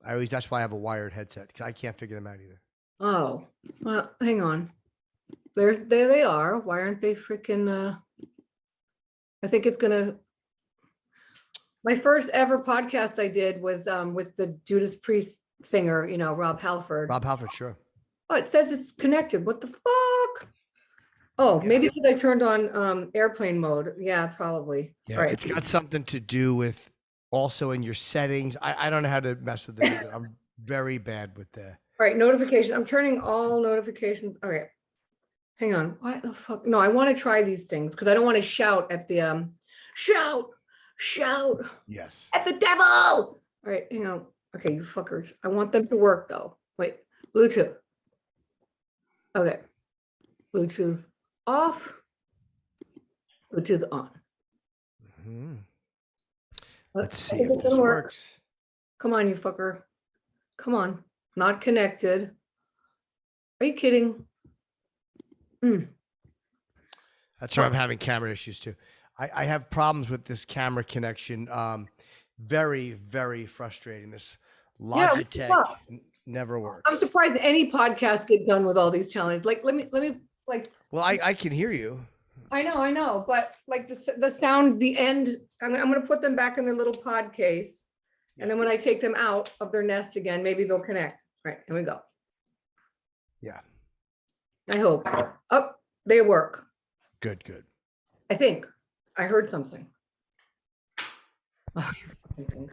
That's why I have a wired headset because I can't figure them out either. Oh, well, hang on. There they are. Why aren't they freaking, I think it's gonna, my first ever podcast I did was with the Judas Priest singer, Rob Halford. Rob Halford, sure. Oh, it says it's connected. What the fuck? Oh, Yeah. maybe because I turned on airplane mode. Yeah, probably. Yeah, Right. it's got something to do with also in your settings. I don't know how to mess with it either. I'm very bad with that. All right, notifications. I'm turning all notifications. All right. Hang on. What the fuck? No, I want to try these things because I don't want to shout at the shout Yes. at the devil. All right, hang on. Okay, you fuckers. I want them to work though. Wait, Bluetooth. Okay. Bluetooth off. Bluetooth on. Mhm. Let's see think if it's this gonna work. works. Come on, you fucker. Come on. Not connected. Are you kidding? That's why I'm having camera issues too. I have problems with this camera connection. Very, very frustrating. This Yeah, what the Logitech fuck? never I'm works. surprised any podcast get done with all these challenges. Like, let me like. Well, I can hear you. I know, but like the sound, the end. I'm gonna put them back in their little pod case, and then when I take them out of their nest again, maybe they'll connect. Right, here we go. Yeah. I hope. Oh, they work. Good, good. I think I heard something. Oh, you fucking things.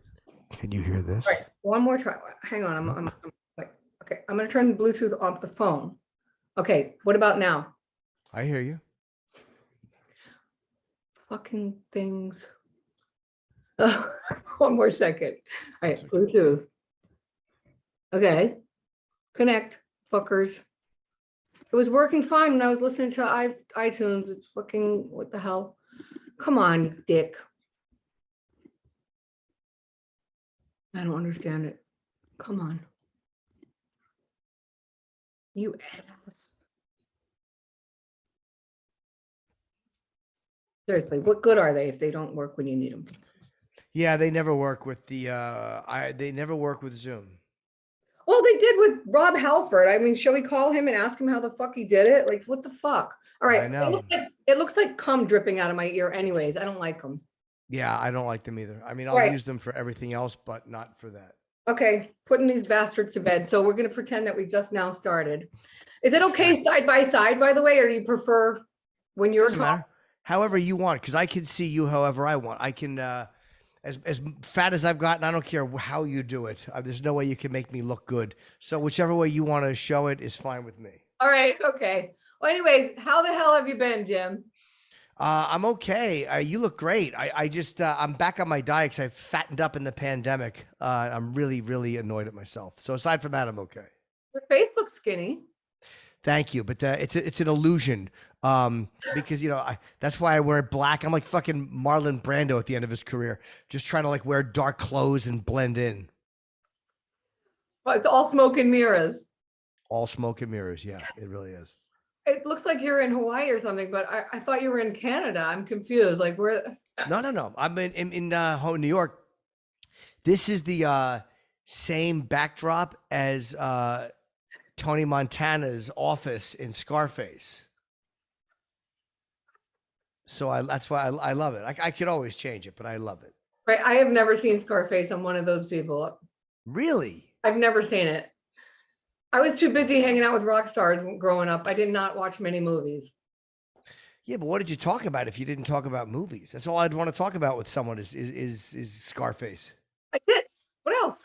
Can you hear this? All right, one more time. Hang on. I'm wait. Okay, I'm gonna turn the Bluetooth off the phone. Okay, what about now? I hear you. Fucking things. One more second. All right, That's okay. Bluetooth. Okay, connect, fuckers. It was working fine when I was listening to iTunes. It's fucking, what the hell? Come on, you dick. I don't understand it. Come on. You ass. Seriously, what good are they if they don't work when you need them? Yeah, they never work with the they never work with Zoom. Well, they did with Rob Halford. I mean, shall we call him and ask him how the fuck he did it? Like, what the fuck? All right. I know. It looks like cum dripping out of my ear anyways. I don't like them. Yeah, I don't like them either. I mean, I'll Right. use them for everything else, but not for that. Okay, putting these bastards to bed. So we're going to pretend that we just now started. Is it okay side by side, by the way, or do you prefer when you're Doesn't matter. However you want, because I can see you however I want. I can, as fat as I've gotten, I don't care how you do it. There's no way you can make me look good. So whichever way you want to show it is fine with me. All right, okay. Well, anyway, how the hell have you been, Jim? I'm okay. You look great. I just, I'm back on my diet because I fattened up in the pandemic. I'm really, really annoyed at myself. So aside from that, I'm okay. Your face looks skinny. Thank you, but it's an illusion because that's why I wear black. I'm like fucking Marlon Brando at the end of his career, just trying to like wear dark clothes and blend in. Well, it's all smoke and mirrors. All smoke and mirrors. Yeah, it really is. It looks like you're in Hawaii or something, but I thought you were in Canada. I'm confused. Like where? No. I'm in New York. This is the same backdrop as Tony Montana's office in Scarface. So that's why I love it. I could always change it, but I love it. Right. I have never seen Scarface. I'm one of those people. Really? I've never seen it. I was too busy hanging out with rock stars growing up. I did not watch many movies. Yeah, but what did you talk about if you didn't talk about movies? That's all I'd want to talk about with someone is Scarface. That's it. What else?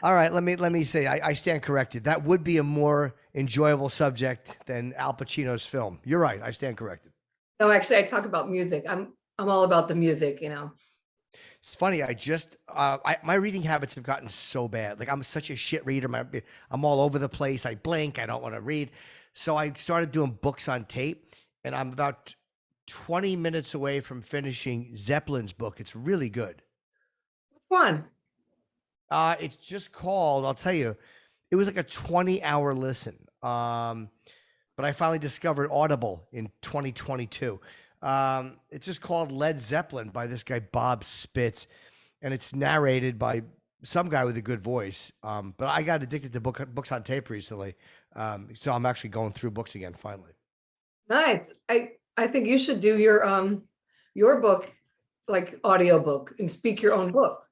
All right, let me say I stand corrected. That would be a more enjoyable subject than Al Pacino's film. You're right. I stand corrected. No, actually, I talk about music. I'm all about the music. It's funny. I just my reading habits have gotten so bad. Like I'm such a shit reader. I'm all over the place. I blink. I don't want to read. So I started doing books on tape, and I'm about 20 minutes away from finishing Zeppelin's book. It's really good. Which one? It's just called, I'll tell you, it was like a 20-hour listen. But I finally discovered Audible in 2022. It's just called Led Zeppelin by this guy, Bob Spitz. And it's narrated by some guy with a good voice. But I got addicted to books on tape recently. So I'm actually going through books again finally. Nice. I think you should do your book, like audiobook, and speak your own book.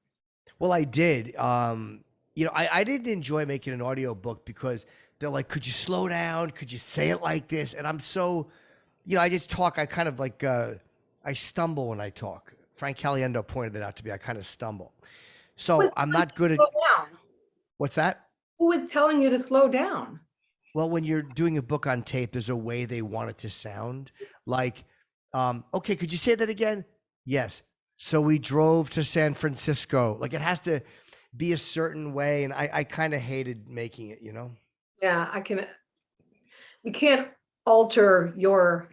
Well, I did. I didn't enjoy making an audio book because they're like, could you slow down? Could you say it like this? And I'm so, I just talk. I kind of like, I stumble when I talk. Frank Caliendo pointed that out to me. I kind of stumble. Who So was I'm telling not you good to at, slow down? what's that? Who was telling you to slow down? Well, when you're doing a book on tape, there's a way they want it to sound. Like, okay, could you say that again? Yes. So we drove to San Francisco. Like it has to be a certain way. And I kind of hated making it, you know? Yeah, I can. You can't alter your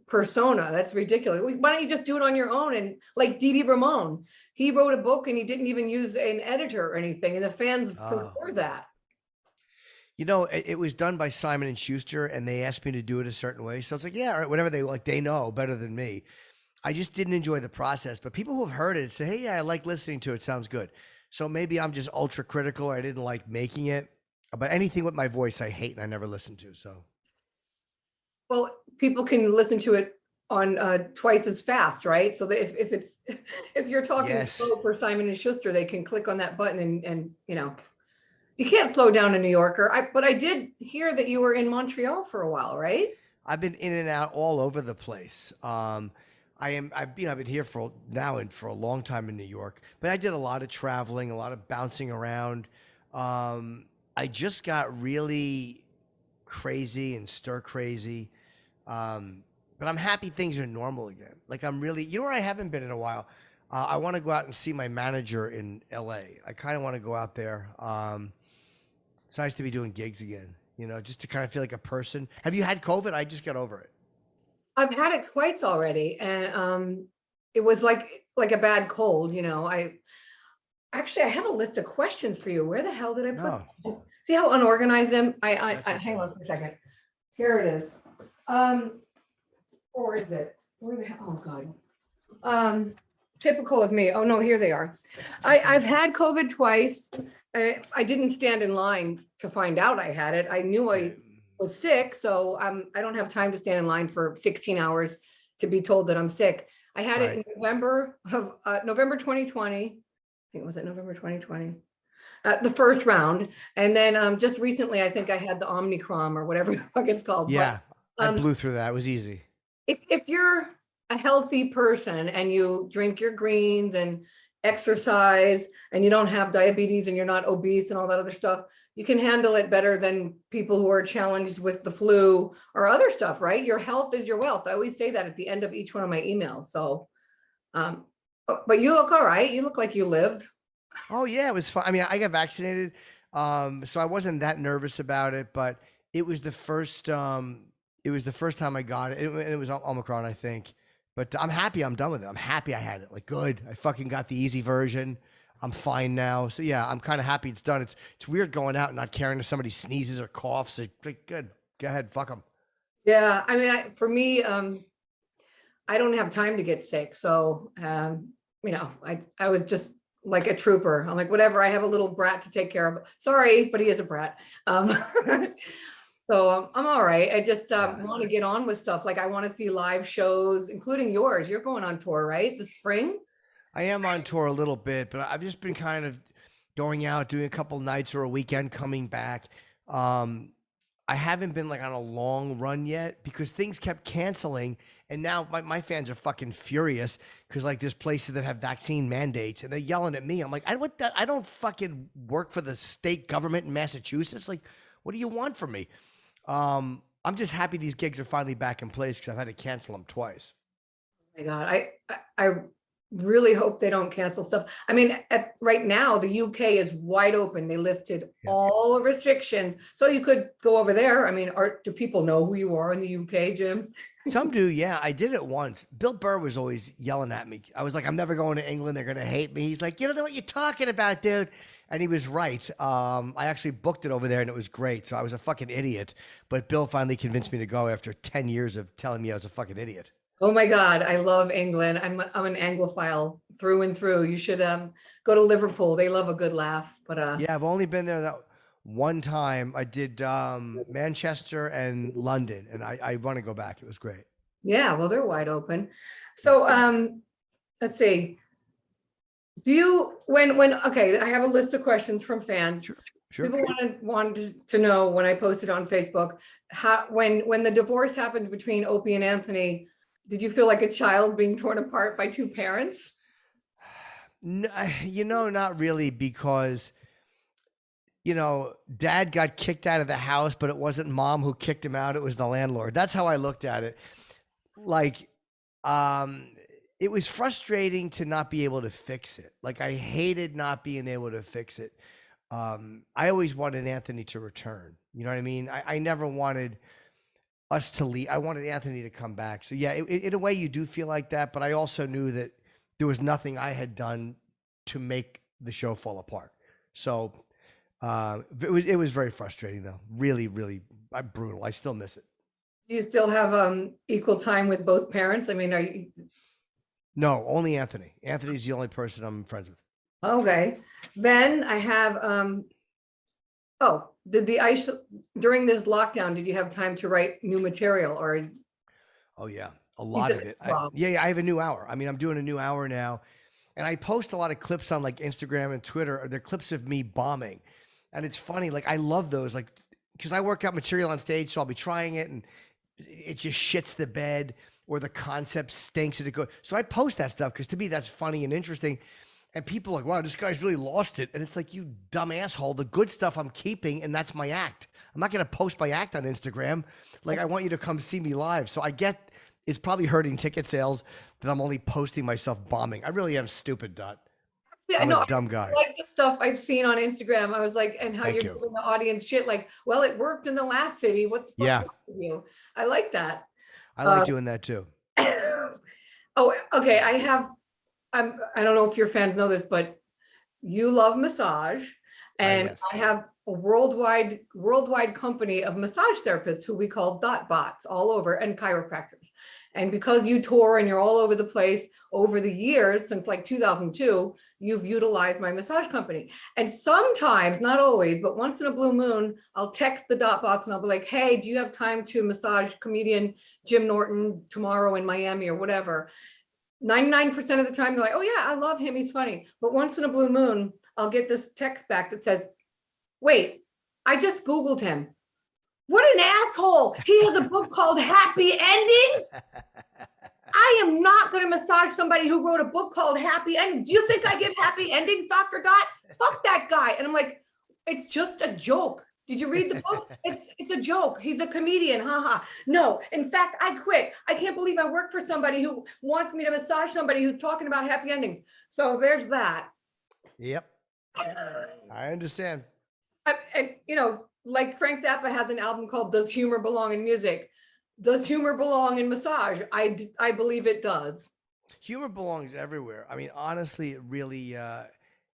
persona. That's ridiculous. Why don't you just do it on your own? And like Didi Ramon, he wrote a book and he didn't even use an editor or anything, and the fans Oh. prefer that. It was done by Simon and Schuster, and they asked me to do it a certain way. So I was like, yeah, all right, whatever they like. They know better than me. I just didn't enjoy the process. But people who have heard it say, hey, yeah, I like listening to it. Sounds good. So maybe I'm just ultra critical. Or I didn't like making it. But anything with my voice, I hate and I never listen to. So Well, people can listen to it on twice as fast, right? So that if it's if you're talking yes, slow for Simon and Schuster, they can click on that button and you can't slow down a New Yorker. But I did hear that you were in Montreal for a while, right? I've been in and out all over the place. I've been here for now and for a long time in New York, but I did a lot of traveling, a lot of bouncing around. I just got really crazy and stir crazy. But I'm happy things are normal again. Like I'm really, where I haven't been in a while. I want to go out and see my manager in LA. I kind of want to go out there. It's nice to be doing gigs again, just to kind of feel like a person. Have you had COVID? I just got over it. I've had it twice already, and it was like a bad cold. I have a list of questions for you. Where the hell did I put No, them? See how unorganized them? that's Hang okay. on for a second. Here it is. Or is it? Where the hell? Oh God. Typical of me. Oh no, here they are. I've had COVID twice. I didn't stand in line to find out I had it. I knew I Right, was sick, so I don't have time to stand in line for 16 hours to be told that I'm sick. I had it right. in November 2020. I think was it November 2020? The first round, and then just recently, I think I had the Omicron or whatever the fuck it's called. But Yeah, I um, blew through that. It was easy. if you're a healthy person and you drink your greens and exercise and you don't have diabetes and you're not obese and all that other stuff, you can handle it better than people who are challenged with the flu or other stuff, right? Your health is your wealth. I always say that at the end of each one of my emails. So, but you look all right. You look like you lived. Oh yeah, it was fun. I mean, I got vaccinated, so I wasn't that nervous about it. But it was the first, it was the first time I got it. It was Omicron, I think. But I'm happy. I'm done with it. I'm happy I had it. Like, good. I fucking got the easy version. I'm fine now. So yeah, I'm kind of happy it's done. It's weird going out and not caring if somebody sneezes or coughs. Like, good. Go ahead. Fuck them. Yeah, I mean, for me, I don't have time to get sick. So, I was just like a trooper. I'm like, whatever, I have a little brat to take care of. Sorry, but he is a brat. Um, so I'm all right. I just Yeah. want to get on with stuff. Like I want to see live shows, including yours. You're going on tour, right? This spring? I am on tour a little bit, but I've just been kind of going out, doing a couple nights or a weekend, coming back. Um, I haven't been like on a long run yet because things kept canceling. And now my fans are fucking furious because like there's places that have vaccine mandates and they're yelling at me. I'm like, I don't fucking work for the state government in Massachusetts. Like, what do you want from me? I'm just happy these gigs are finally back in place because I've had to cancel them twice. My God, I really hope they don't cancel stuff. I mean, right now the UK is wide open. They lifted Yeah. all restrictions, so you could go over there. I mean, do people know who you are in the UK, Jim? Some do, yeah. I did it once. Bill Burr was always yelling at me. I was like, I'm never going to England. They're going to hate me. He's like, you don't know what you're talking about, dude. And he was right. I actually booked it over there and it was great. So I was a fucking idiot. But Bill finally convinced me to go after 10 years of telling me I was a fucking idiot. Oh my God, I love England. I'm an Anglophile through and through. You should go to Liverpool. They love a good laugh. But Yeah, I've only been there that one time. I did Manchester and London, and I want to go back. It was great. yeah, well, they're wide open. Yeah, So let's see. Do you when okay, I have a list of questions from fans. sure, sure. People wanted to know when I posted on Facebook how when the divorce happened between Opie and Anthony, did you feel like a child being torn apart by two parents? No, not really, because dad got kicked out of the house, but it wasn't mom who kicked him out. It was the landlord. That's how I looked at it. Like, um, it was frustrating to not be able to fix it. Like, I hated not being able to fix it. I always wanted Anthony to return. You know what I mean? I never wanted us to leave. I wanted Anthony to come back. So yeah, in a way you do feel like that, but I also knew that there was nothing I had done to make the show fall apart. So it was very frustrating though. Really, really brutal. I still miss it. Do you still have equal time with both parents? I mean, are you No, only Anthony. Anthony's the only person I'm friends with. okay? Then I have oh, did the ice during this lockdown, did you have time to write new material or Oh yeah, a you lot just of it. well, Yeah, I have a new hour. I mean, I'm doing a new hour now, and I post a lot of clips on like Instagram and Twitter. They're clips of me bombing, and it's funny. Like I love those, like because I work out material on stage, so I'll be trying it, and it just shits the bed, or the concept stinks, and it goes. So I post that stuff because to me that's funny and interesting. And people are like, wow, this guy's really lost it. And it's like, you dumb asshole. The good stuff I'm keeping, and that's my act. I'm not going to post my act on Instagram. Like, I want you to come see me live. So I get it's probably hurting ticket sales that I'm only posting myself bombing. I really am stupid, Dot. yeah, I'm a no, dumb I guy. like the stuff I've seen on Instagram. I was like, and how Thank you're you. giving the audience shit like, well, it worked in the last city. What the fuck Yeah, wrong with you? I like that. I like Uh, doing that too. oh, okay. I don't know if your fans know this, but you love massage, and Yes. I have a worldwide company of massage therapists who we call dot bots all over, and chiropractors. And because you tour and you're all over the place over the years since like 2002, you've utilized my massage company. And sometimes, not always, but once in a blue moon, I'll text the dot bots and I'll be like, hey, do you have time to massage comedian Jim Norton tomorrow in Miami or whatever? 99% of the time, they're like, oh yeah, I love him, he's funny. But once in a blue moon, I'll get this text back that says, wait, I just Googled him. What an asshole. He has a book called Happy Endings. I am not going to massage somebody who wrote a book called Happy Endings. Do you think I give happy endings, Dr. Dot? Fuck that guy. And I'm like, it's just a joke. Did you read the book? It's a joke. He's a comedian. Haha. No, in fact, I quit. I can't believe I work for somebody who wants me to massage somebody who's talking about happy endings. So there's that. Yep. I understand. And like Frank Zappa has an album called "Does Humor Belong in Music?" Does humor belong in massage? I believe it does. Humor belongs everywhere. I mean, honestly, it really,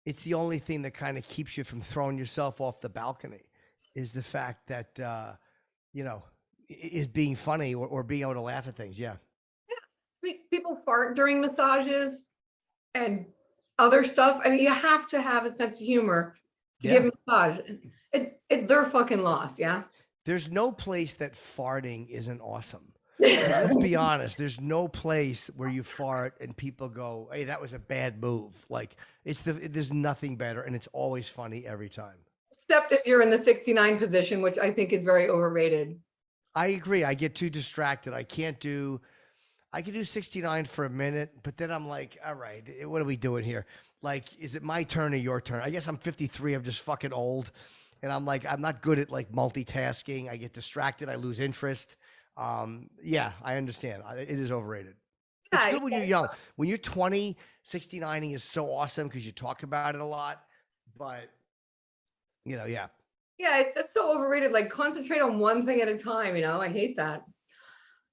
it's the only thing that kind of keeps you from throwing yourself off the balcony is the fact that, you know, is being funny or being able to laugh at things. Yeah. People fart during massages and other stuff. I mean, you have to have a sense of humor to give Yeah. a massage. It's their fucking loss, yeah. There's no place that farting isn't awesome. Like, let's be honest. There's no place where you fart and people go, "Hey, that was a bad move." Like there's nothing better, and it's always funny every time. Except if you're in the 69 position, which I think is very overrated. I agree. I get too distracted. I can't do. I can do 69 for a minute, but then I'm like, all right, what are we doing here? Like, is it my turn or your turn? I guess I'm 53. I'm just fucking old. And I'm like, I'm not good at like multitasking. I get distracted. I lose interest. Yeah, I understand. It is overrated. It's Yeah, good when you're young. When you're 20, 69ing is so awesome because you talk about it a lot. But, yeah. yeah, it's just so overrated. Like concentrate on one thing at a time, I hate that.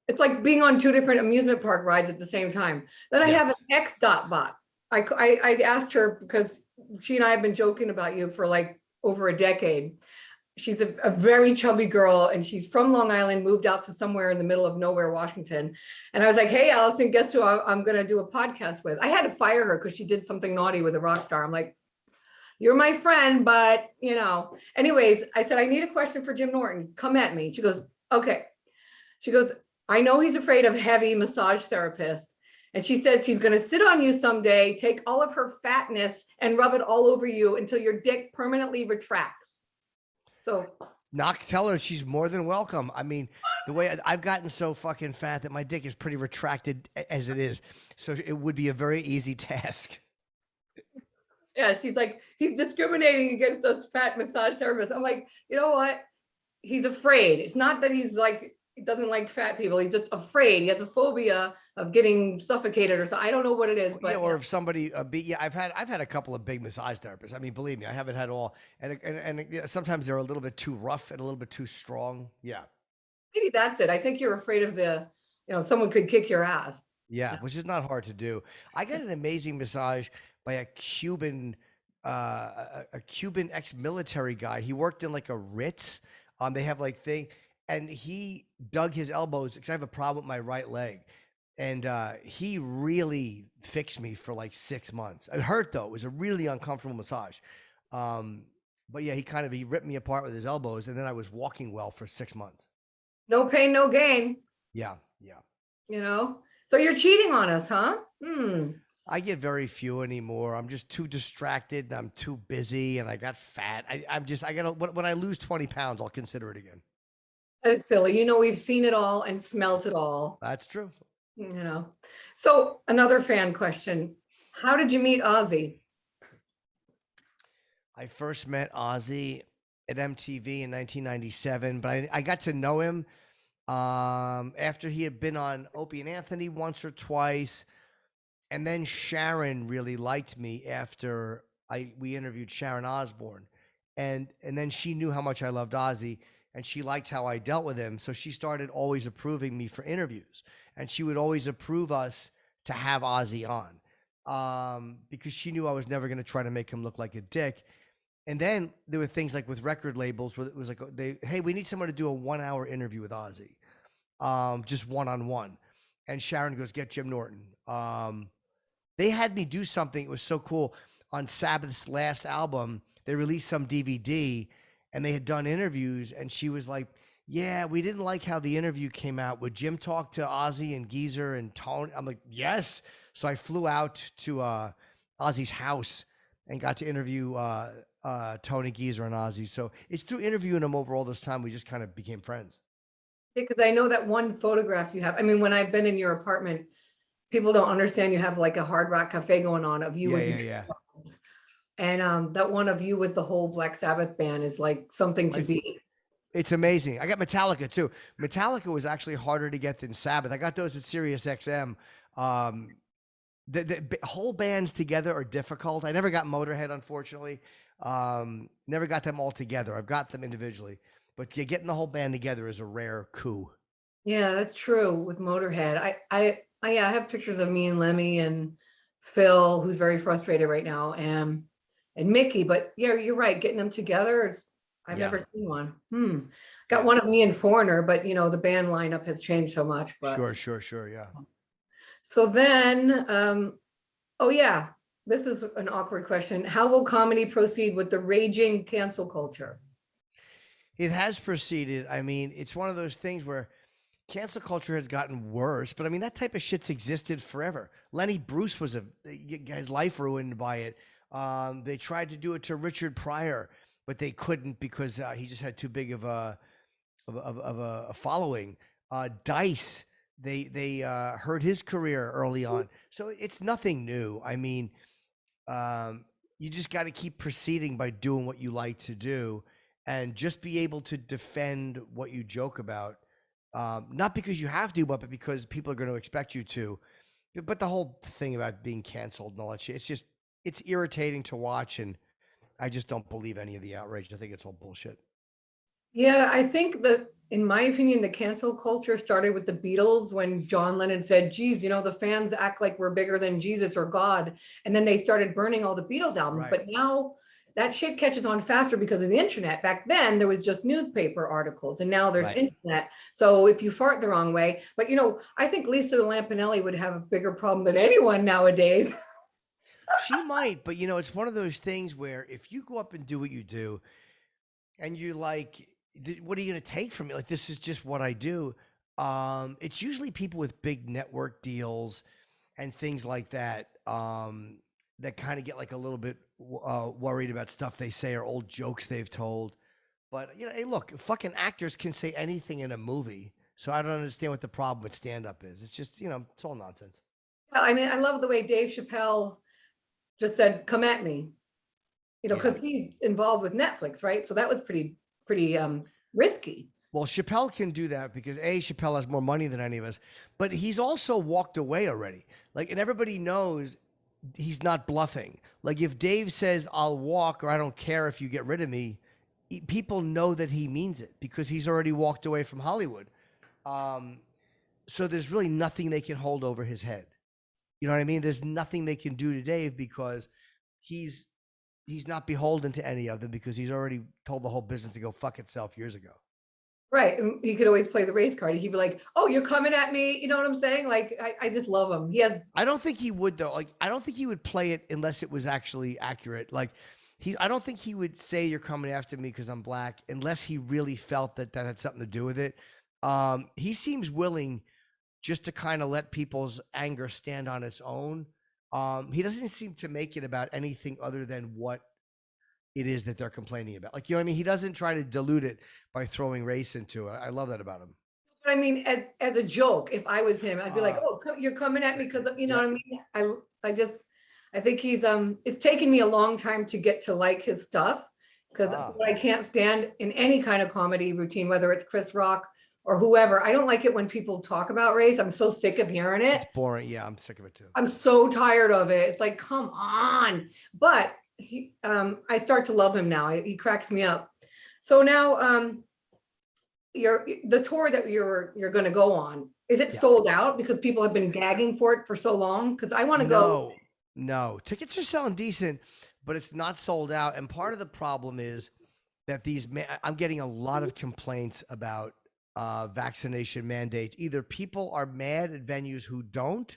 It's like being on two different amusement park rides at the same time. Then I have an Yes. ex dot bot. I asked her because she and I have been joking about you for like over a decade. she's a very chubby girl, and she's from Long Island, moved out to somewhere in the middle of nowhere, Washington. And I was like, hey, Allison, guess who I'm going to do a podcast with? I had to fire her because she did something naughty with a rock star. I'm like, you're my friend, but anyways, I said, I need a question for Jim Norton. Come at me. She goes, okay. She goes, I know he's afraid of heavy massage therapists. And she said she's going to sit on you someday, take all of her fatness and rub it all over you until your dick permanently retracts. So Tell her she's more than welcome. I mean, the way I've gotten so fucking fat that my dick is pretty retracted as it is. So it would be a very easy task. yeah, she's like, he's discriminating against us fat massage therapists. I'm like, you know what? He's afraid. It's not that he's like, he doesn't like fat people. He's just afraid. He has a phobia of getting suffocated or something. I don't know what it is, but yeah, or if somebody I've had a couple of big massage therapists. I mean, believe me, I haven't had all, and sometimes they're a little bit too rough and a little bit too strong. Yeah, maybe that's it. I think you're afraid of someone could kick your ass. yeah, which is not hard to do. I got an amazing massage by a Cuban, a Cuban ex-military guy. He worked in like a Ritz. They have like thing, and he dug his elbows because I have a problem with my right leg. And he really fixed me for like 6 months. It hurt though. It was a really uncomfortable massage. But yeah, he ripped me apart with his elbows, and then I was walking well for 6 months. No pain, no gain. Yeah, yeah. So you're cheating on us, huh? I get very few anymore. I'm just too distracted, and I'm too busy, and I got fat. When I lose 20 pounds, I'll consider it again. That is silly. We've seen it all and smelt it all. That's true. So another fan question. How did you meet Ozzy? I first met Ozzy at MTV in 1997, but I got to know him after he had been on Opie and Anthony once or twice. And then Sharon really liked me after we interviewed Sharon Osbourne. And then she knew how much I loved Ozzy, and she liked how I dealt with him. So she started always approving me for interviews, and she would always approve us to have Ozzy on because she knew I was never going to try to make him look like a dick. And then there were things like with record labels where it was like, hey, we need someone to do a 1 hour interview with Ozzy, just one-on-one. And Sharon goes, get Jim Norton. They had me do something. It was so cool. On Sabbath's last album, they released some DVD, and they had done interviews, and she was like, yeah, we didn't like how the interview came out. Would Jim talk to Ozzy and Geezer and Tony? I'm like, yes. So I flew out to Ozzy's house and got to interview Tony, Geezer, and Ozzy. So it's through interviewing them over all this time, we just kind of became friends. Because I know that one photograph you have. I mean, when I've been in your apartment, people don't understand you have like a Hard Rock Cafe going on of you. Yeah. And that one of you with the whole Black Sabbath band is like something to be. It's amazing. I got Metallica too. Metallica was actually harder to get than Sabbath. I got those at Sirius XM. The whole bands together are difficult. I never got Motorhead, unfortunately. Never got them all together. I've got them individually, but getting the whole band together is a rare coup. Yeah, that's true with Motorhead. I have pictures of me and Lemmy and Phil, who's very frustrated right now, and Mickey. But yeah, you're right. Getting them together, I've never seen one. Got one of me and Foreigner, but the band lineup has changed so much. But Sure. Yeah. So then, oh yeah, this is an awkward question. How will comedy proceed with the raging cancel culture? It has proceeded. I mean, it's one of those things where cancel culture has gotten worse, but I mean, that type of shit's existed forever. Lenny Bruce was his life ruined by it. They tried to do it to Richard Pryor, but they couldn't because he just had too big of a following. Dice, they hurt his career early on. So it's nothing new. I mean, you just got to keep proceeding by doing what you like to do and just be able to defend what you joke about. Not because you have to, but because people are going to expect you to. But the whole thing about being canceled and all that shit, it's irritating to watch, and I just don't believe any of the outrage. I think it's all bullshit. Yeah, I think that, in my opinion, the cancel culture started with the Beatles when John Lennon said, geez, the fans act like we're bigger than Jesus or God. And then they started burning all the Beatles albums. Right. But now that shit catches on faster because of the internet. Back then, there was just newspaper articles, and now there's Right. internet. So if you fart the wrong way, but I think Lisa Lampanelli would have a bigger problem than anyone nowadays. She might, but it's one of those things where if you go up and do what you do, and you're like, what are you going to take from me? Like, this is just what I do. It's usually people with big network deals and things like that, that kind of get like a little bit worried about stuff they say or old jokes they've told. But hey, look, fucking actors can say anything in a movie, so I don't understand what the problem with stand up is. It's just it's all nonsense. I mean, I love the way Dave Chappelle just said, "Come at me," Yeah. because he's involved with Netflix, right? So that was pretty risky. Well, Chappelle can do that because Chappelle has more money than any of us, but he's also walked away already. Like, and everybody knows he's not bluffing. Like, if Dave says I'll walk or I don't care if you get rid of me, people know that he means it because he's already walked away from Hollywood. So there's really nothing they can hold over his head. You know what I mean? There's nothing they can do to Dave because he's not beholden to any of them because he's already told the whole business to go fuck itself years ago. Right. And he could always play the race card. He'd be like, "Oh, you're coming at me." You know what I'm saying? Like, I just love him. He has. I don't think he would though. Like, I don't think he would play it unless it was actually accurate. Like, I don't think he would say you're coming after me because I'm black unless he really felt that had something to do with it. He seems willing just to kind of let people's anger stand on its own. He doesn't seem to make it about anything other than what it is that they're complaining about. Like, what I mean? He doesn't try to dilute it by throwing race into it. I love that about him. But I mean, as a joke, if I was him, I'd be like, "Oh, you're coming at me because you know what I mean." I think he's It's taken me a long time to get to like his stuff because what I can't stand in any kind of comedy routine, whether it's Chris Rock or whoever, I don't like it when people talk about race. I'm so sick of hearing it. It's boring. Yeah, I'm sick of it too. I'm so tired of it. It's like, come on. But I start to love him now. He cracks me up. So now, the tour that you're going to go on, is it sold out because people have been gagging for it for so long? Because I want to go. No, tickets are selling decent, but it's not sold out. And part of the problem is that I'm getting a lot of complaints about vaccination mandates. Either people are mad at venues who don't,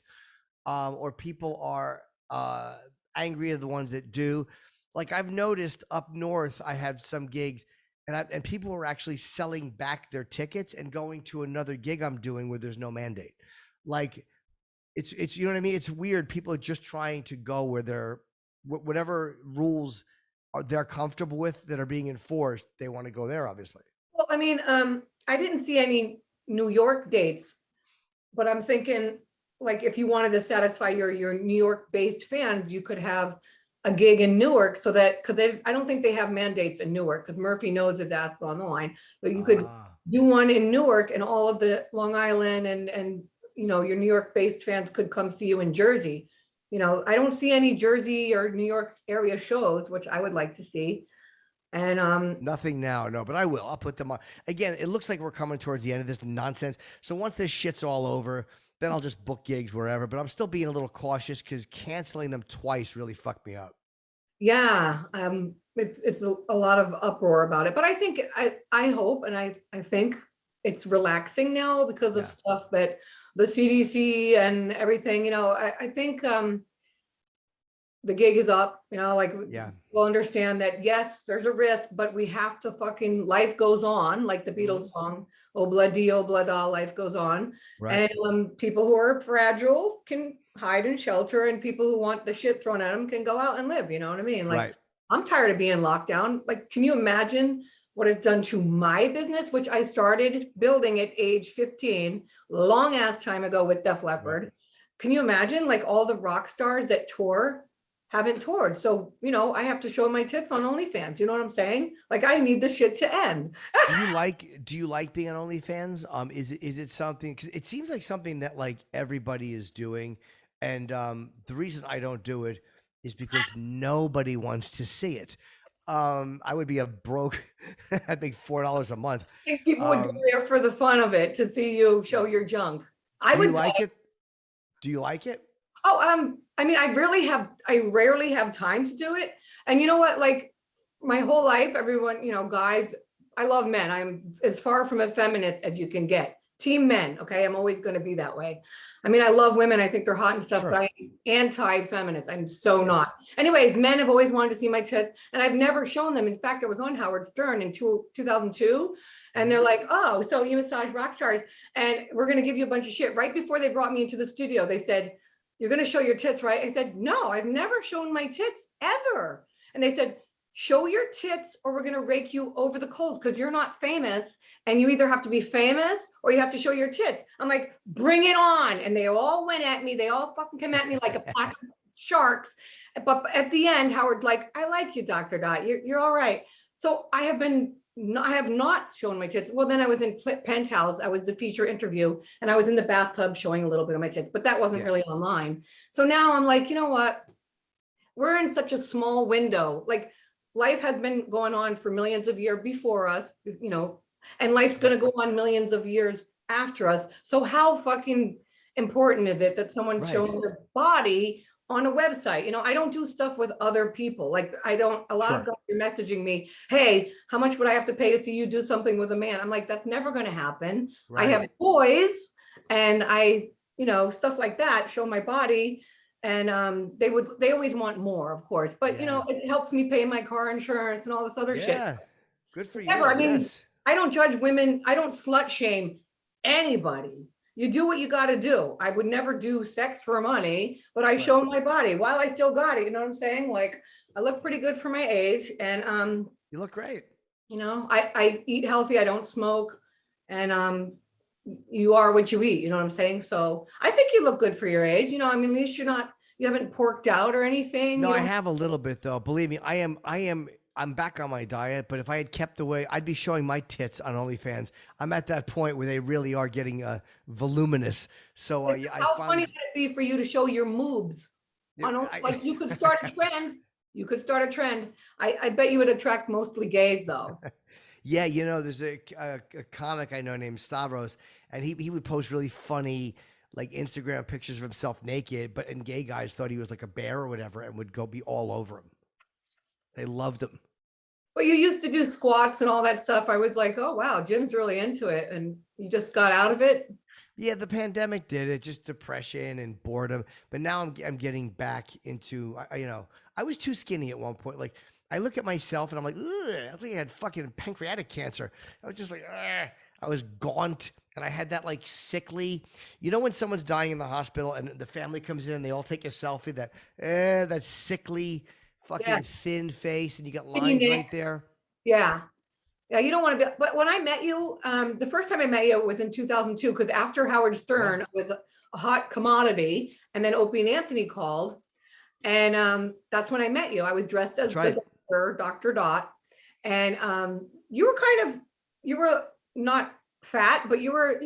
or people are angry at the ones that do. Like, I've noticed up north, I have some gigs and people are actually selling back their tickets and going to another gig I'm doing where there's no mandate. Like, it's you know what I mean? It's weird. People are just trying to go where whatever rules they're comfortable with that are being enforced, they want to go there, obviously. Well, I mean, I didn't see any New York dates, but I'm thinking, like, if you wanted to satisfy your New York-based fans, you could have a gig in Newark, so that because I don't think they have mandates in Newark because Murphy knows his ass on the line. But you could do one in Newark, and all of the Long Island and your New York-based fans could come see you in Jersey. I don't see any Jersey or New York area shows, which I would like to see. And nothing now, no, but I will. I'll put them on. Again, it looks like we're coming towards the end of this nonsense. So once this shit's all over, then I'll just book gigs wherever. But I'm still being a little cautious because canceling them twice really fucked me up. Yeah, it's a lot of uproar about it. But I think I hope and I think it's relaxing now because of stuff that the CDC and everything. I think the gig is up. We'll understand that yes, there's a risk, but we have to life goes on, like the Beatles song, "Oh bloody, oh blada, life goes on." Right. And people who are fragile can hide and shelter, and people who want the shit thrown at them can go out and live. You know what I mean? Like, I'm tired of being locked down. Like, can you imagine what it's done to my business, which I started building at age 15, long ass time ago with Def Leppard? Right. Can you imagine, like, all the rock stars that tour haven't toured? So, I have to show my tits on OnlyFans. You know what I'm saying? Like, I need this shit to end. Do you like being on OnlyFans? Is it something, because it seems like something that like everybody is doing. And the reason I don't do it is because nobody wants to see it. I would be a broke, I'd make $4 a month. I think people would go there for the fun of it, to see you show your junk. I would like it. Do you like it? Oh, I mean, I rarely have time to do it. And you know what? Like, my whole life, everyone, guys, I love men. I'm as far from a feminist as you can get. Team men, okay? I'm always going to be that way. I mean, I love women. I think they're hot and stuff, Sure. but I'm anti-feminist. I'm so Yeah. not. Anyways, men have always wanted to see my tits, and I've never shown them. In fact, I was on Howard Stern in 2002, and they're like, "Oh, so you massage rock stars, and we're going to give you a bunch of shit." Right before they brought me into the studio, they said, "You're going to show your tits, right?" I said, "No, I've never shown my tits ever." And they said, "Show your tits or we're going to rake you over the coals because you're not famous, and you either have to be famous or you have to show your tits." I'm like, "Bring it on." And they all went at me. They all fucking came at me like a pack of sharks. But at the end, Howard's like, "I like you, Dr. Dot. You're all right." So I have not shown my tits. Well, then I was in Penthouse. I was the feature interview, and I was in the bathtub showing a little bit of my tits, but that wasn't Yeah. really online. So now I'm like, you know what? We're in such a small window. Like, life has been going on for millions of years before us, and life's going to go on millions of years after us. So how fucking important is it that someone's Right. showing their body on a website? I don't do stuff with other people. Like, a lot of Sure. guys are messaging me, "Hey, how much would I have to pay to see you do something with a man?" I'm like, that's never going to happen. I have Right. boys, and stuff like that, show my body. And they always want more, of course, but Yeah. it helps me pay my car insurance and all this other shit. Yeah. Good for Whatever. you. I mean, Yes. I don't judge women. I don't slut shame anybody. You do what you got to do. I would never do sex for money, but I Right. show my body while I still got it. You know what I'm saying? Like, I look pretty good for my age, and You look great. I eat healthy. I don't smoke, and you are what you eat. You know what I'm saying? So I think you look good for your age. I mean, at least you haven't porked out or anything. No, You I don't. have a little bit though. Believe me, I'm back on my diet, but if I had kept away, I'd be showing my tits on OnlyFans. I'm at that point where they really are getting voluminous. So yeah, I How funny finally, would it be for you to show your moobs? I, Like, you could start a trend. You could start a trend. I bet you would attract mostly gays, though. yeah, there's a comic I know named Stavros, and he would post really funny like Instagram pictures of himself naked, but and gay guys thought he was like a bear or whatever, and would go be all over him. They loved him. But you used to do squats and all that stuff. I was like, oh wow, Jim's really into it, and you just got out of it. Yeah, the pandemic did it, just depression and boredom. But now I'm getting back into, I was too skinny at one point. Like I look at myself and I'm like, ugh, I think I had fucking pancreatic cancer. I was just like, ugh. I was gaunt and I had that like sickly, when someone's dying in the hospital and the family comes in and they all take a selfie, that sickly, Yeah, fucking thin face, and you got skinny lines neck. right there. Yeah. Yeah, you don't want to be. But when I met you, the first time I met you was in 2002, because after Howard Yeah, Stern was a hot commodity, and then Opie and Anthony called, and that's when I met you. I was dressed that's as the right. doctor, Dr. Dot, and you were you were not fat, but you were,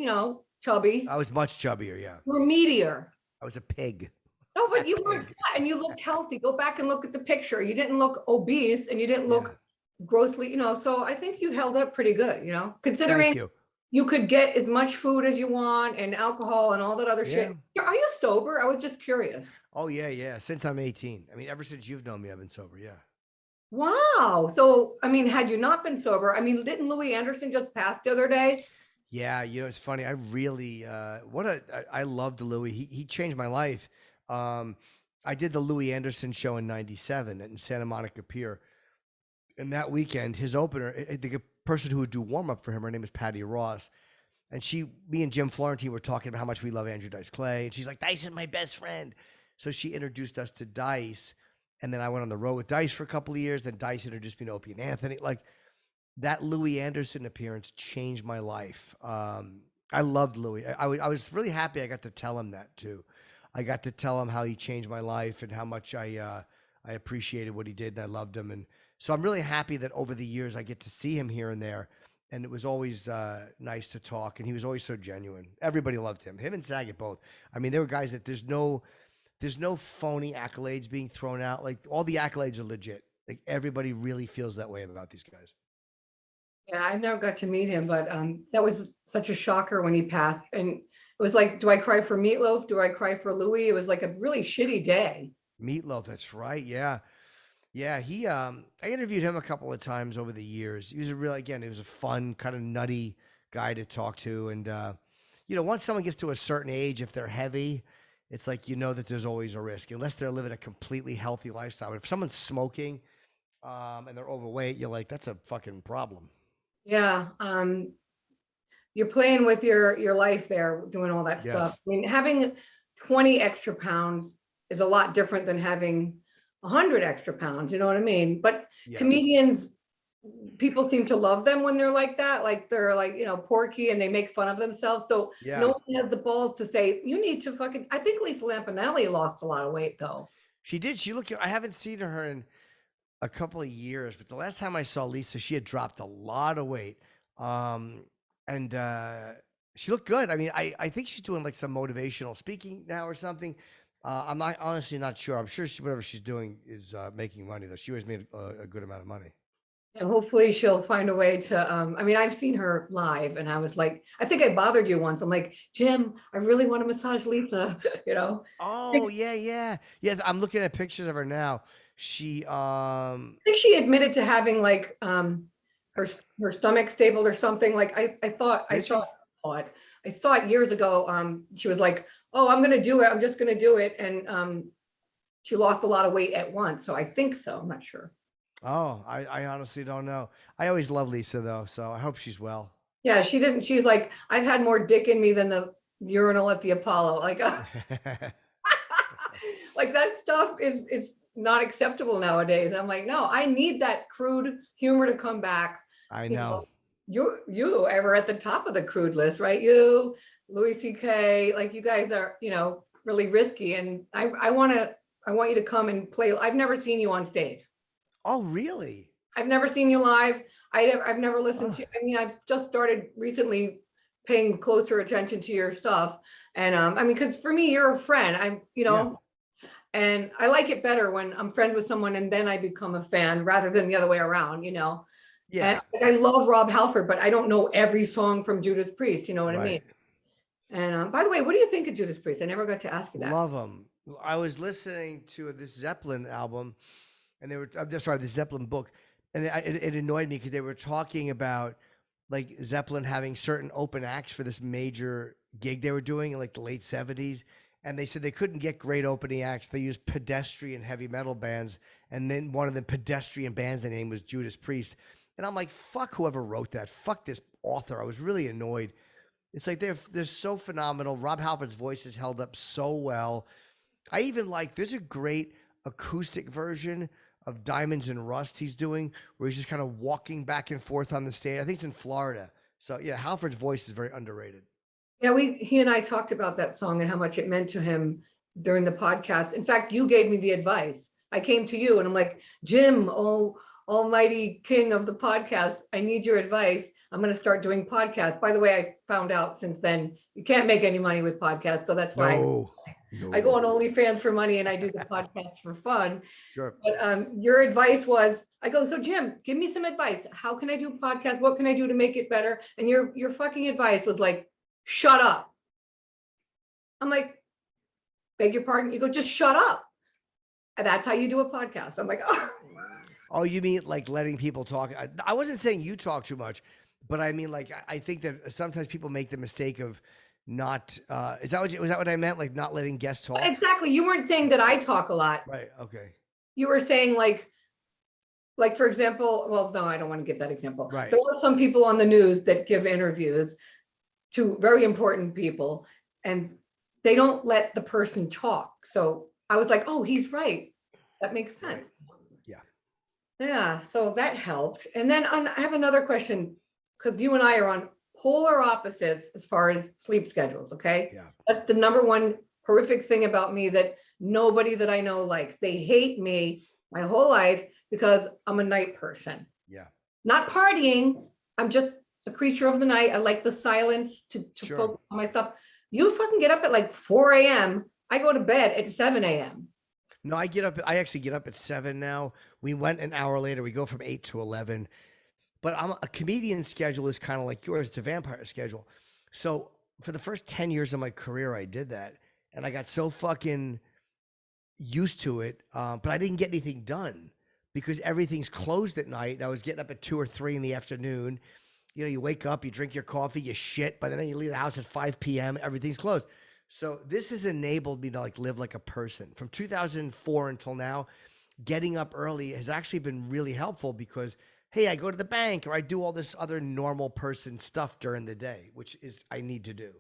chubby. I was much chubbier. Yeah, You were meteor. I was a pig, No, but fat you weren't pig. fat, and you looked healthy. Go back and look at the picture. You didn't look obese, and you didn't Yeah. look grossly, so I think you held up pretty good, Thank considering you. you could get as much food as you want and alcohol and all that other Yeah. shit. Are you sober? I was just curious. Oh yeah, yeah. Since I'm 18. I mean, ever since you've known me, I've been sober. Yeah. Wow. So, I mean, had you not been sober, I mean, didn't Louis Anderson just pass the other day? Yeah, it's funny. I really I loved Louis. He changed my life. Um I did the Louis Anderson show in 97 in Santa Monica Pier. And that weekend, his opener, the person who would do warm up for him, her name is Patty Ross. And me and Jim Florentine were talking about how much we love Andrew Dice Clay. And she's like, Dice is my best friend. So she introduced us to Dice. And then I went on the road with Dice for a couple of years. Then Dice introduced me to Opie and Anthony. Like that Louis Anderson appearance changed my life. I loved Louis. I was really happy I got to tell him that too. I got to tell him how he changed my life and how much I appreciated what he did and I loved him. And so I'm really happy that over the years I get to see him here and there. And it was always nice to talk, and he was always so genuine. Everybody loved him. Him and Saget both. I mean, there were guys that there's no phony accolades being thrown out. Like all the accolades are legit. Like everybody really feels that way about these guys. Yeah, I've never got to meet him, but that was such a shocker when he passed. And it was like, do I cry for Meatloaf? Do I cry for Louis? It was like a really shitty day. Meatloaf, that's right. Yeah. Yeah, I interviewed him a couple of times over the years. He was a real, again, he was a fun, kind of nutty guy to talk to. And, once someone gets to a certain age, if they're heavy, it's like, that there's always a risk, unless they're living a completely healthy lifestyle. But if someone's smoking, and they're overweight, you're like, that's a fucking problem. Yeah. You're playing with your life there, doing all that stuff. Yes. I mean, having 20 extra pounds is a lot different than having 100 extra pounds. You know what I mean? But Yeah. comedians, people seem to love them when they're like that, like they're like, porky, and they make fun of themselves. So Yeah. no one has the balls to say, you need to fucking, I think Lisa Lampanelli lost a lot of weight though. She did. I haven't seen her in a couple of years, but the last time I saw Lisa, she had dropped a lot of weight. Um, and she looked good. I mean, I think she's doing like some motivational speaking now or something. I'm not honestly not sure. I'm sure whatever she's doing is making money though. She always made a good amount of money. And hopefully she'll find a way to, I mean, I've seen her live and I was like, I think I bothered you once. I'm like, Jim, I really want to massage Lisa, you know? Oh yeah, yeah, yeah. I'm looking at pictures of her now. She I think she admitted to having like her stomach stable or something. Like I thought did she? I saw it years ago. She was like, "Oh, I'm gonna do it. I'm just gonna do it," and she lost a lot of weight at once. So I think so. I'm not sure. Oh, I honestly don't know. I always love Lisa though, so I hope she's well. Yeah, she didn't. She's like, I've had more dick in me than the urinal at the Apollo. Like, like that stuff is not acceptable nowadays. I'm like, no, I need that crude humor to come back. I You know, know. you ever at the top of the crude list, right? You, Louis C.K., like you guys are, really risky. And I want you to come and play. I've never seen you on stage. Oh, really? I've never seen you live. I've never listened Oh, to, I mean, I've just started recently paying closer attention to your stuff. And I mean, because for me, you're a friend. yeah, And I like it better when I'm friends with someone and then I become a fan rather than the other way around. And yeah. like, I love Rob Halford, but I don't know every song from Judas Priest. You know what I mean? Right. And by the way, what do you think of Judas Priest? I never got to ask you that. Love them. I was listening to this Zeppelin album, and they were sorry, the Zeppelin book, and it annoyed me because they were talking about like Zeppelin having certain open acts for this major gig they were doing in like the late '70s, and they said they couldn't get great opening acts. They used pedestrian heavy metal bands, and then one of the pedestrian bands they named was Judas Priest, and I'm like, fuck whoever wrote that. Fuck this author. I was really annoyed. It's like they're so phenomenal. Rob Halford's voice is held up so well. I even like there's a great acoustic version of Diamonds and Rust he's doing where he's just kind of walking back and forth on the stage. I think it's in Florida. So yeah, Halford's voice is very underrated. Yeah, he and I talked about that song and how much it meant to him during the podcast. In fact, you gave me the advice. I came to you and I'm like, Jim, almighty king of the podcast, I need your advice. I'm going to start doing podcasts. By the way, I found out since then you can't make any money with podcasts. So that's why No, I go on no. OnlyFans for money and I do the podcast for fun. Sure. But your advice was, I go, so Jim, give me some advice. How can I do podcasts? What can I do to make it better? And your fucking advice was like, shut up. I'm like, beg your pardon? You go, just shut up. And that's how you do a podcast. I'm like, oh. Oh, you mean like letting people talk? I wasn't saying you talk too much, but I mean like I think that sometimes people make the mistake of not. Was that what I meant? Like not letting guests talk? Exactly. You weren't saying that I talk a lot. Right. Okay. You were saying like for example, well, no, I don't want to give that example. Right. There are some people on the news that give interviews to very important people and they don't let the person talk. So I was like, oh, he's right. That makes sense. Right. Yeah. Yeah, so that helped. And then I have another question because you and I are on polar opposites as far as sleep schedules. Okay. Yeah. That's the number one horrific thing about me that nobody that I know likes. They hate me my whole life because I'm a night person. Yeah. Not partying. I'm just a creature of the night. I like the silence to Sure. focus on my stuff. You fucking get up at like 4 a.m. I go to bed at 7 a.m. No, I actually get up at 7 now. We went an hour later. We go from 8 to 11. But a comedian schedule is kind of like yours. It's a vampire schedule. So for the first 10 years of my career, I did that. And I got so fucking used to it. But I didn't get anything done. because everything's closed at night. I was getting up at 2 or 3 in the afternoon. You know, you wake up, you drink your coffee, you shit. By the time you leave the house at 5 p.m., everything's closed. So this has enabled me to like live like a person. From 2004 until now, getting up early has actually been really helpful because, hey, I go to the bank or I do all this other normal person stuff during the day, which is I need to do.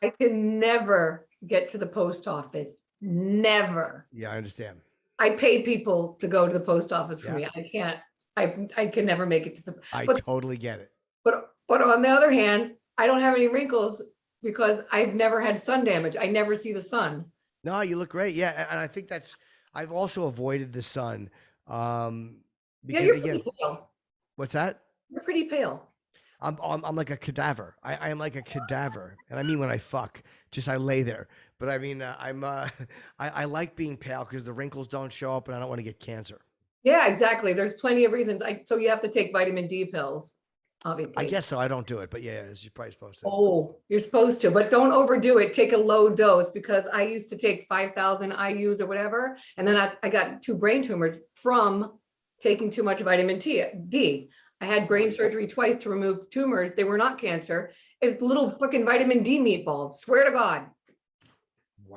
I can never get to the post office. Never. Yeah, I understand. I pay people to go to the post office for Yeah, me. I can't. I can never make it to the. I But totally get it. but on the other hand, I don't have any wrinkles because I've never had sun damage. I never see the sun. No, you look great. Yeah, and I think that's I've also avoided the sun Yeah, because you're again, pretty pale. what's that? You're pretty pale. I'm like a cadaver. I am like a cadaver, and I mean when I fuck, just I lay there. But I mean, I like being pale because the wrinkles don't show up, and I don't want to get cancer. Yeah, exactly. There's plenty of reasons. So you have to take vitamin D pills, I obviously. guess so. I don't do it, but yeah, as you're probably supposed to. Oh, you're supposed to, but don't overdo it. Take a low dose because I used to take 5,000 IUs or whatever. And then I got 2 brain tumors from taking too much vitamin D. I had brain surgery twice to remove tumors. They were not cancer. It was little fucking vitamin D meatballs. Swear to God.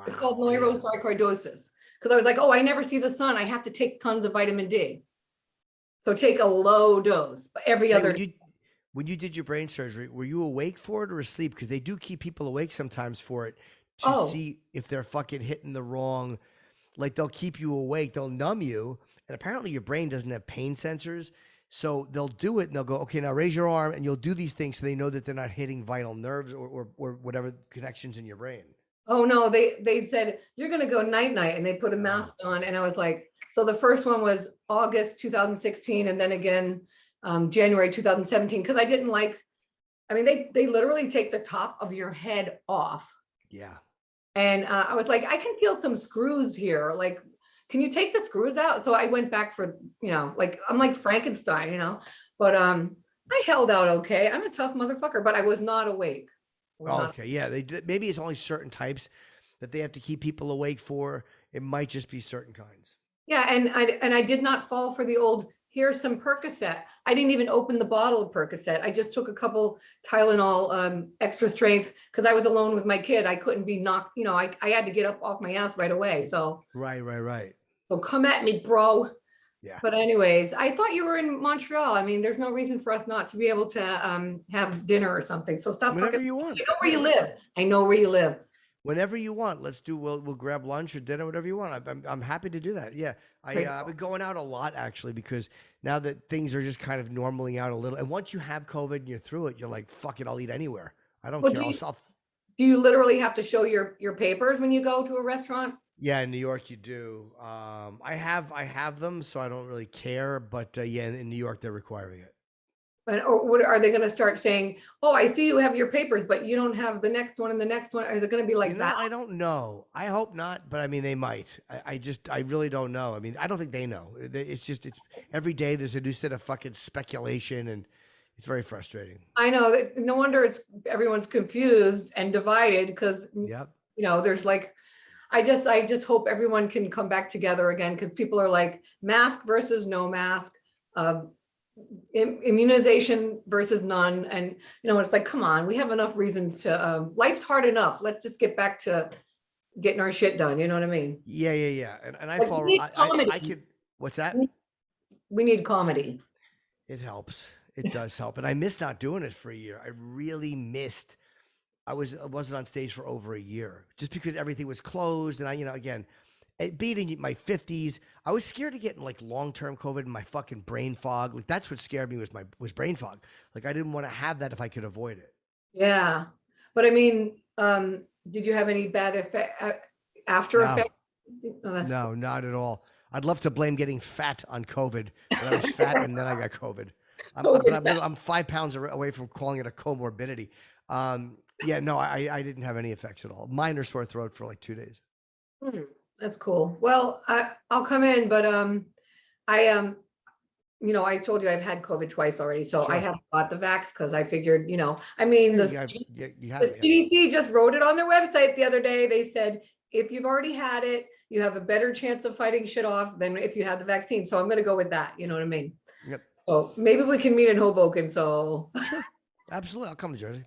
It's called Wow. Yeah. neurosarcoidosis. Because I was like, oh, I never see the sun. I have to take tons of vitamin D. So take a low dose, but every Hey, other. when you did your brain surgery, were you awake for it or asleep? Because they do keep people awake sometimes for it to Oh, see if they're fucking hitting the wrong. Like they'll keep you awake, they'll numb you, and apparently your brain doesn't have pain sensors. So they'll do it and they'll go, okay, now raise your arm, and you'll do these things so they know that they're not hitting vital nerves or whatever connections in your brain. oh no, they said you're gonna go night night, and they put a mask Oh, on, and I was like, so the first one was August 2016, and then again January 2017, because I didn't like. I mean, they literally take the top of your head off, yeah. and I was like, I can feel some screws here. Like, can you take the screws out? So I went back for like I'm like Frankenstein, but I held out okay. I'm a tough motherfucker, but I was not awake. I was Oh, not. okay, yeah. Maybe it's only certain types that they have to keep people awake for. It might just be certain kinds. Yeah, and I did not fall for the old, here's some Percocet. I didn't even open the bottle of Percocet. I just took a couple Tylenol extra strength because I was alone with my kid. I couldn't be knocked, I had to get up off my ass right away. Right, right, right. So come at me, bro. Yeah. But anyways, I thought you were in Montreal. I mean, there's no reason for us not to be able to have dinner or something. So stop Whenever fucking. you want. I know where Yeah. you live. I know where you live. Whenever you want, we'll grab lunch or dinner, whatever you want. I'm happy to do that. Yeah, I've been going out a lot actually because now that things are just kind of normaling out a little, and once you have COVID and you're through it, you're like, fuck it, I'll eat anywhere. I don't Well, care. I'll do you literally have to show your papers when you go to a restaurant? yeah, in New York you do. I have them, so I don't really care. But yeah, in New York they're requiring it. Or what are they going to start saying? Oh, I see you have your papers, but you don't have the next one and the next one. Is it going to be You like know, that? I don't know. I hope not, but I mean, they might. I really don't know. I mean, I don't think they know. It's every day there's a new set of fucking speculation, and it's very frustrating. I know that no wonder everyone's confused and divided because Yep. there's like I just hope everyone can come back together again because people are like mask versus no mask, uh, immunization versus none, and it's like, come on, we have enough reasons to. Life's hard enough. Let's just get back to getting our shit done. You know what I mean? Yeah, yeah, yeah. And I Like we follow. need I comedy. could. What's that? We need comedy. It helps. It does help. And I missed not doing it for a year. I really missed. I wasn't on stage for over a year just because everything was closed, and again, being in my 50s, I was scared to get in like long-term COVID and my fucking brain fog. Like that's what scared me was brain fog. Like I didn't want to have that if I could avoid it. Yeah, but I mean, did you have any bad after No, effect? Oh, that's cool. no, not at all. I'd love to blame getting fat on COVID, but I was fat and then I got COVID. I'm 5 pounds away from calling it a comorbidity. Yeah, no, I didn't have any effects at all. Minor sore throat for like 2 days. Hmm, that's cool. Well, I'll come in, but I I told you I've had COVID twice already, so I Sure. haven't got the vax because I figured, I mean, Yeah, the you have the it. Yeah. CDC just wrote it on their website the other day. They said if you've already had it, you have a better chance of fighting shit off than if you had the vaccine. So I'm going to go with that. You know what I mean? Yep. Oh, maybe we can meet in Hoboken. So, Sure. Absolutely. I'll come to Jersey.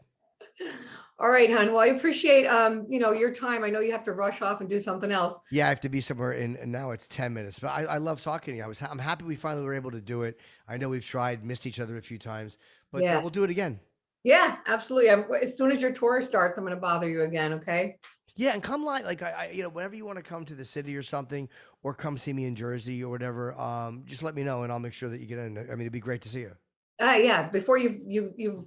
all right, hon. Well, I appreciate, your time. I know you have to rush off and do something else. Yeah, I have to be somewhere and now it's 10 minutes. But I love talking to you. I'm happy we finally were able to do it. I know we've tried, missed each other a few times, but Yeah. we'll do it again. Yeah, absolutely. As soon as your tour starts, I'm going to bother you again. Okay. Yeah, and come live, like whenever you want to come to the city or something, or come see me in Jersey or whatever. Just let me know, and I'll make sure that you get in. I mean, it'd be great to see you. Yeah. Before you